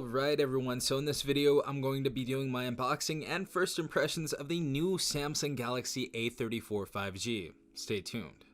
Alright everyone, so in this video I'm going to be doing my unboxing and first impressions of the new Samsung Galaxy A34 5G. Stay tuned.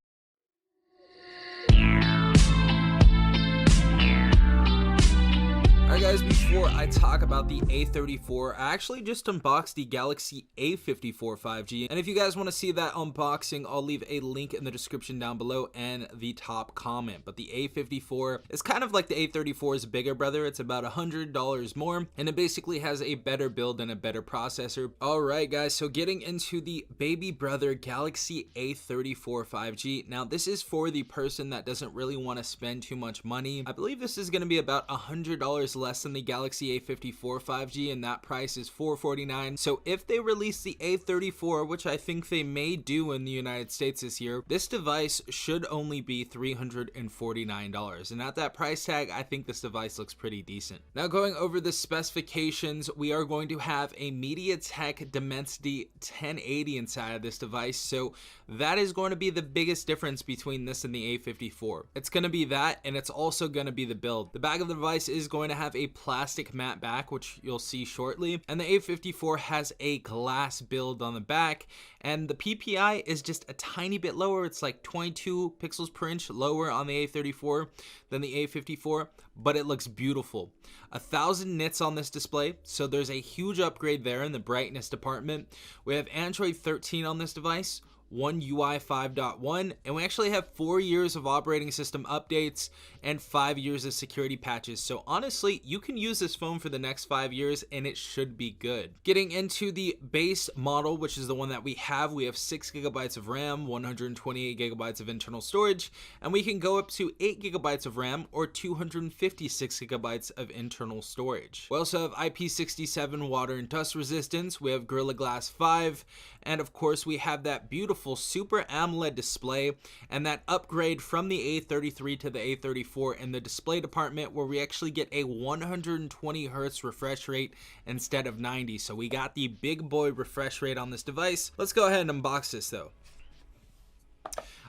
Alright guys, before I talk about the A34, I actually just unboxed the Galaxy A54 5G, and if you guys want to see that unboxing, I'll leave a link in the description down below and the top comment. But the A54 is kind of like the A34's bigger brother. It's about $100 more, and it basically has a better build and a better processor. Alright guys, so getting into the baby brother Galaxy A34 5G. Now this is for the person that doesn't really want to spend too much money. I believe this is going to be about $100 less than the Galaxy A54 5G, and that price is $449. So if they release the A34, which I think they may do in the United States this year, this device should only be $349, and at that price tag I think this device looks pretty decent. Now going over the specifications, we are going to have a MediaTek Dimensity 1080 inside of this device, so that is going to be the biggest difference between this and the A54. It's going to be that, and it's also going to be the build. The back of the device is going to have a plastic matte back, which you'll see shortly, and the A54 has a glass build on the back, and the PPI is just a tiny bit lower. It's like 22 pixels per inch lower on the A34 than the A54, but it looks beautiful. 1000 nits on this display, so there's a huge upgrade there in the brightness department. We have Android 13 on this device, One UI 5.1, and we actually have 4 years of operating system updates and 5 years of security patches. So honestly, you can use this phone for the next 5 years and it should be good. Getting into the base model, which is the one that we have 6 gigabytes of RAM, 128 gigabytes of internal storage, and we can go up to 8 gigabytes of RAM or 256 gigabytes of internal storage. We also have IP67 water and dust resistance. We have Gorilla Glass 5, and of course we have that beautiful Super AMOLED display and that upgrade from the A33 to the A34 in the display department, where we actually get a 120 Hz refresh rate instead of 90. So we got the big boy refresh rate on this device. Let's go ahead and unbox this though.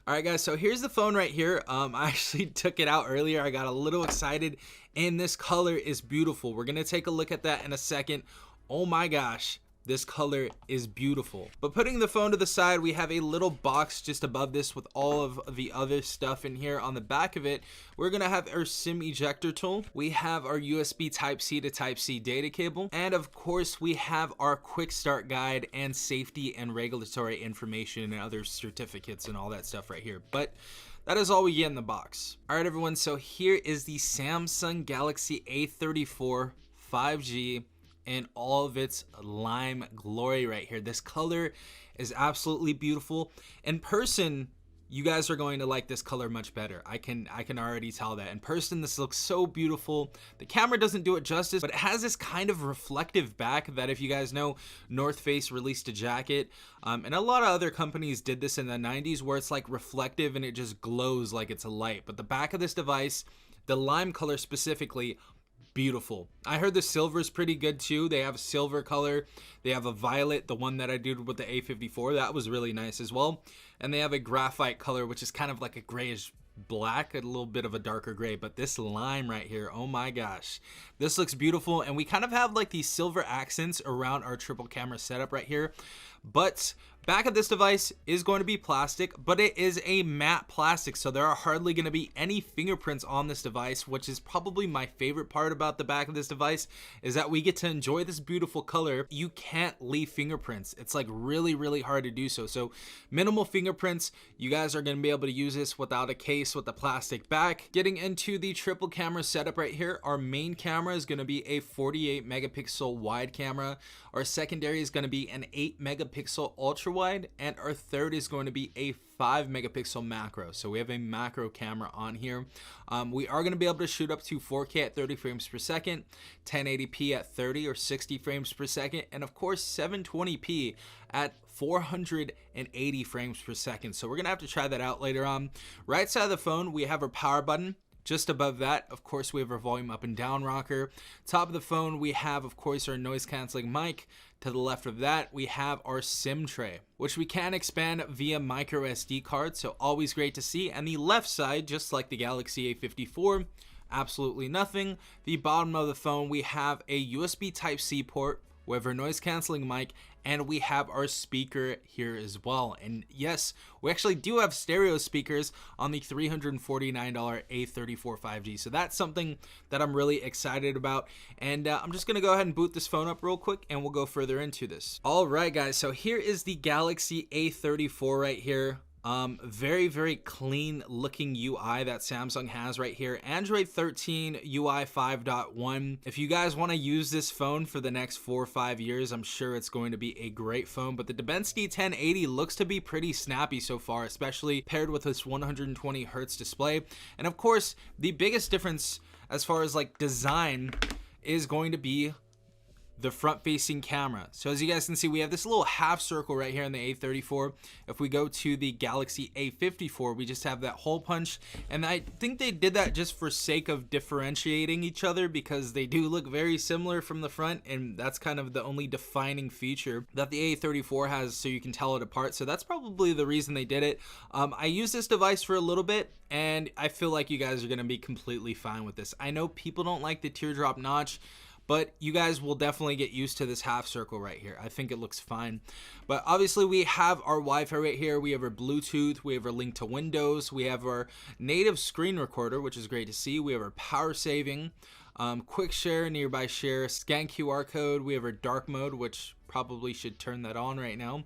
Alright guys, so here's the phone right here. I actually took it out earlier. I got a little excited, and this color is beautiful. We're gonna take a look at that in a second. Oh my gosh, this color is beautiful. But putting the phone to the side, we have a little box just above this with all of the other stuff in here. On the back of it, we're gonna have our SIM ejector tool. We have our USB Type-C to Type-C data cable. And of course, we have our quick start guide and safety and regulatory information and other certificates and all that stuff right here. But that is all we get in the box. All right, everyone, so here is the Samsung Galaxy A34 5G in all of its lime glory right here. This color is absolutely beautiful. In person, you guys are going to like this color much better. I can already tell that. In person, this looks so beautiful. The camera doesn't do it justice, but it has this kind of reflective back that, if you guys know, North Face released a jacket, and a lot of other companies did this in the 90s, where it's like reflective and it just glows like it's a light. But the back of this device, the lime color specifically, beautiful. I heard the silver is pretty good too. They have a silver color. They have a violet, the one that I did with the A54. That was really nice as well. And they have a graphite color, which is kind of like a grayish black, a little bit of a darker gray. But this lime right here, oh my gosh, this looks beautiful. And we kind of have like these silver accents around our triple camera setup right here. But back of this device is going to be plastic, but it is a matte plastic, so there are hardly going to be any fingerprints on this device, which is probably my favorite part about the back of this device, is that we get to enjoy this beautiful color. You can't leave fingerprints. It's like really hard to do so. So minimal fingerprints. You guys are going to be able to use this without a case with a plastic back. Getting into the triple camera setup right here, our main camera is going to be a 48 megapixel wide camera. Our secondary is going to be an 8 megapixel ultra wide, and our third is going to be a 5 megapixel macro. So we have a macro camera on here. We are going to be able to shoot up to 4K at 30 frames per second, 1080p at 30 or 60 frames per second, and of course 720p at 480 frames per second. So we're gonna have to try that out later on. Right side of the phone, we have our power button. Just above that, of course, we have our volume up and down rocker. Top of the phone, we have, of course, our noise canceling mic. To the left of that, we have our SIM tray, which we can expand via micro SD card, so always great to see. And the left side, just like the Galaxy A54, absolutely nothing. The bottom of the phone, we have a USB Type-C port, we have our noise canceling mic, and we have our speaker here as well. And yes, we actually do have stereo speakers on the $349 A34 5G. So that's something that I'm really excited about. And I'm just gonna go ahead and boot this phone up real quick and we'll go further into this. All right, guys, so here is the Galaxy A34 right here. Very, very clean looking UI that Samsung has right here. Android 13 UI 5.1. If you guys want to use this phone for the next 4 or 5 years, I'm sure it's going to be a great phone. But the Dimensity 1080 looks to be pretty snappy so far, especially paired with this 120 Hertz display. And of course, the biggest difference as far as like design is going to be the front facing camera. So as you guys can see, we have this little half circle right here in the A34. If we go to the Galaxy A54, we just have that hole punch, and I think they did that just for sake of differentiating each other because they do look very similar from the front, and that's kind of the only defining feature that the A34 has, so you can tell it apart. So that's probably the reason they did it. I used this device for a little bit, and I feel like you guys are gonna be completely fine with this. I know people don't like the teardrop notch, but you guys will definitely get used to this half circle right here. I think it looks fine. But obviously we have our Wi-Fi right here. We have our Bluetooth. We have our link to Windows. We have our native screen recorder, which is great to see. We have our power saving, quick share, nearby share, scan QR code. We have our dark mode, which probably should turn that on right now.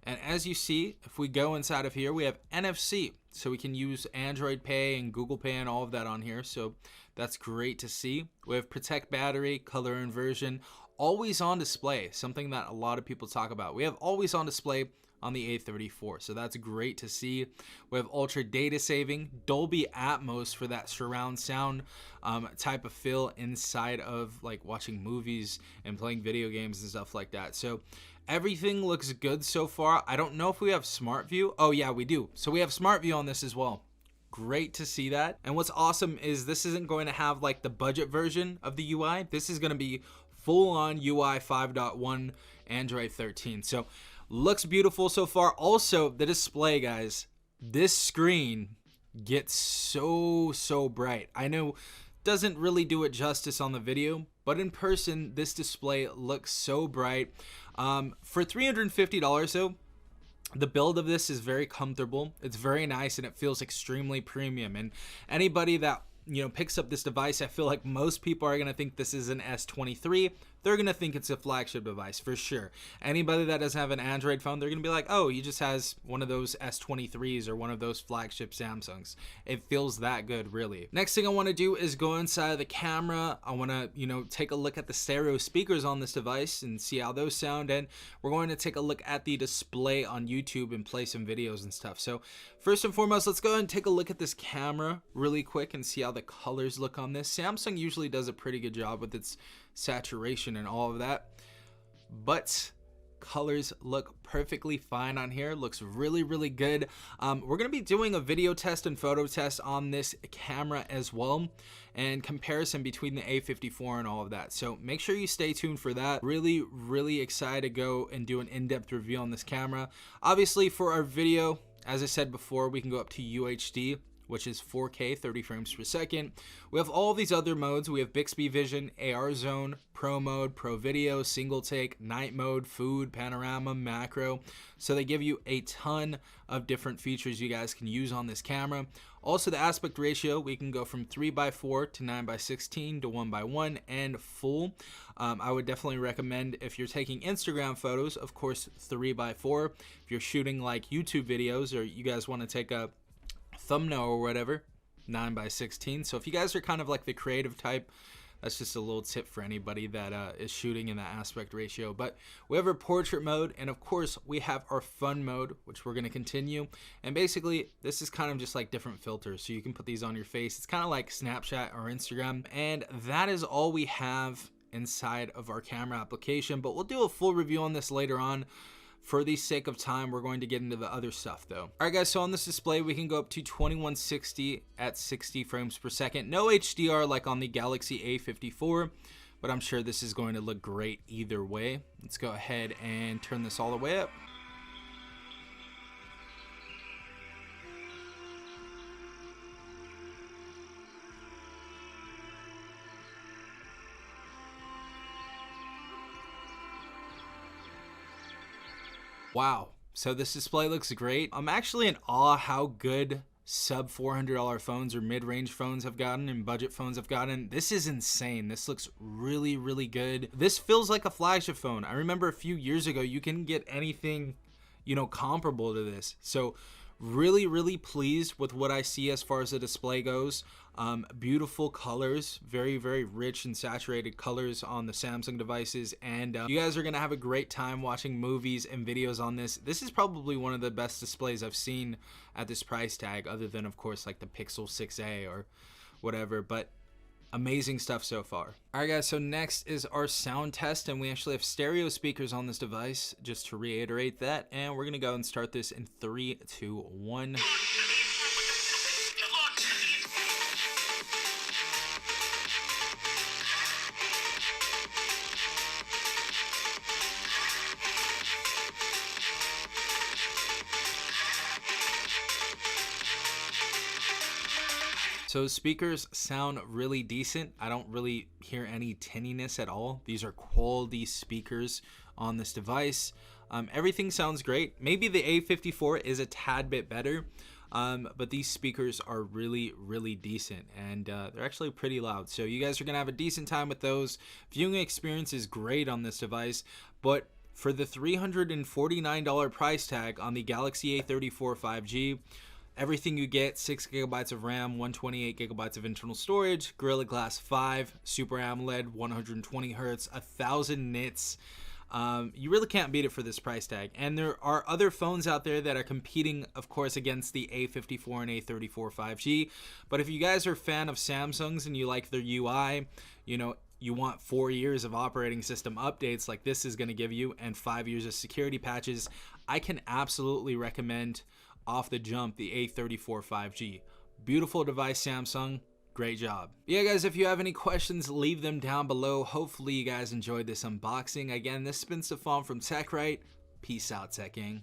And as you see, if we go inside of here, we have NFC. So we can use Android Pay and Google Pay and all of that on here. So that's great to see. We have protect battery, color inversion, always on display, something that a lot of people talk about. We have always on display on the A34, so that's great to see. We have ultra data saving, Dolby Atmos for that surround sound type of feel inside of like watching movies and playing video games and stuff like that. So everything looks good so far. I don't know if we have Smart View. Oh yeah, we do. So we have Smart View on this as well. Great to see that. And what's awesome is this isn't going to have like the budget version of the UI. This is going to be full on UI 5.1 Android 13. So looks beautiful so far. Also, the display, guys, this screen gets so bright. I know doesn't really do it justice on the video, but in person, this display looks so bright. For $350 though, the build of this is very comfortable. It's very nice and it feels extremely premium. And anybody that picks up this device, I feel like most people are gonna think this is an S23. They're gonna think it's a flagship device for sure. Anybody that doesn't have an Android phone, they're gonna be like, oh, he just has one of those S23s or one of those flagship Samsungs. It feels that good, really. Next thing I want to do is go inside of the camera. I want to take a look at the stereo speakers on this device and see how those sound, and we're going to take a look at the display on YouTube and play some videos and stuff. So first and foremost, let's go ahead and take a look at this camera really quick and see how the colors look on this. Samsung usually does a pretty good job with its saturation and all of that, but colors look perfectly fine on here. Looks really good. We're gonna be doing a video test and photo test on this camera as well, and comparison between the A54 and all of that, so make sure you stay tuned for that. Really excited to go and do an in-depth review on this camera. Obviously for our video, as I said before, we can go up to UHD, which is 4K 30 frames per second. We have all these other modes. We have Bixby Vision, AR Zone, Pro Mode, Pro Video, Single Take, Night Mode, Food, Panorama, Macro. So they give you a ton of different features you guys can use on this camera. Also the aspect ratio, we can go from 3:4 to 9:16 to 1:1 and full. I would definitely recommend, if you're taking Instagram photos, of course 3:4. If you're shooting like YouTube videos, or you guys want to take a thumbnail or whatever, 9:16. So if you guys are kind of like the creative type, that's just a little tip for anybody that is shooting in that aspect ratio. But we have our portrait mode, and of course we have our fun mode, which we're going to continue. And basically this is kind of just like different filters, so you can put these on your face. It's kind of like Snapchat or Instagram, and that is all we have inside of our camera application. But we'll do a full review on this later on. For the sake of time, we're going to get into the other stuff though. Alright guys, so on this display we can go up to 2160 at 60 frames per second. No HDR like on the Galaxy A54, but I'm sure this is going to look great either way. Let's go ahead and turn this all the way up. Wow. So this display looks great. I'm actually in awe how good sub $400 phones or mid-range phones have gotten and budget phones have gotten. This is insane. This looks really, really good. This feels like a flagship phone. I remember a few years ago, you can get anything, you know, comparable to this. So really, really pleased with what I see as far as the display goes. Beautiful colors, very, very rich and saturated colors on the Samsung devices, and you guys are gonna have a great time watching movies and videos on this. This is probably one of the best displays I've seen at this price tag, other than of course like the Pixel 6a or whatever, but amazing stuff so far. All right guys, so next is our sound test, and we actually have stereo speakers on this device, just to reiterate that, and we're gonna go and start this in 3, 2, 1. So speakers sound really decent. I don't really hear any tinniness at all. These are quality speakers on this device. Everything sounds great. Maybe the A54 is a tad bit better, but these speakers are really, really decent, and they're actually pretty loud. So you guys are gonna have a decent time with those. Viewing experience is great on this device, but for the $349 price tag on the Galaxy A34 5G, everything you get: 6 gigabytes of RAM, 128 gigabytes of internal storage, Gorilla Glass 5, Super AMOLED, 120 Hertz, 1000 nits. You really can't beat it for this price tag. And there are other phones out there that are competing, of course, against the A54 and A34 5G. But if you guys are a fan of Samsung's and you like their UI, you know, you want 4 years of operating system updates like this is going to give you, and 5 years of security patches, I can absolutely recommend off the jump the A34 5G. Beautiful device, Samsung. Great job. Yeah guys, if you have any questions, leave them down below. Hopefully you guys enjoyed this unboxing. Again, this has been Stefan from TechRight. Peace out, Tech Gang.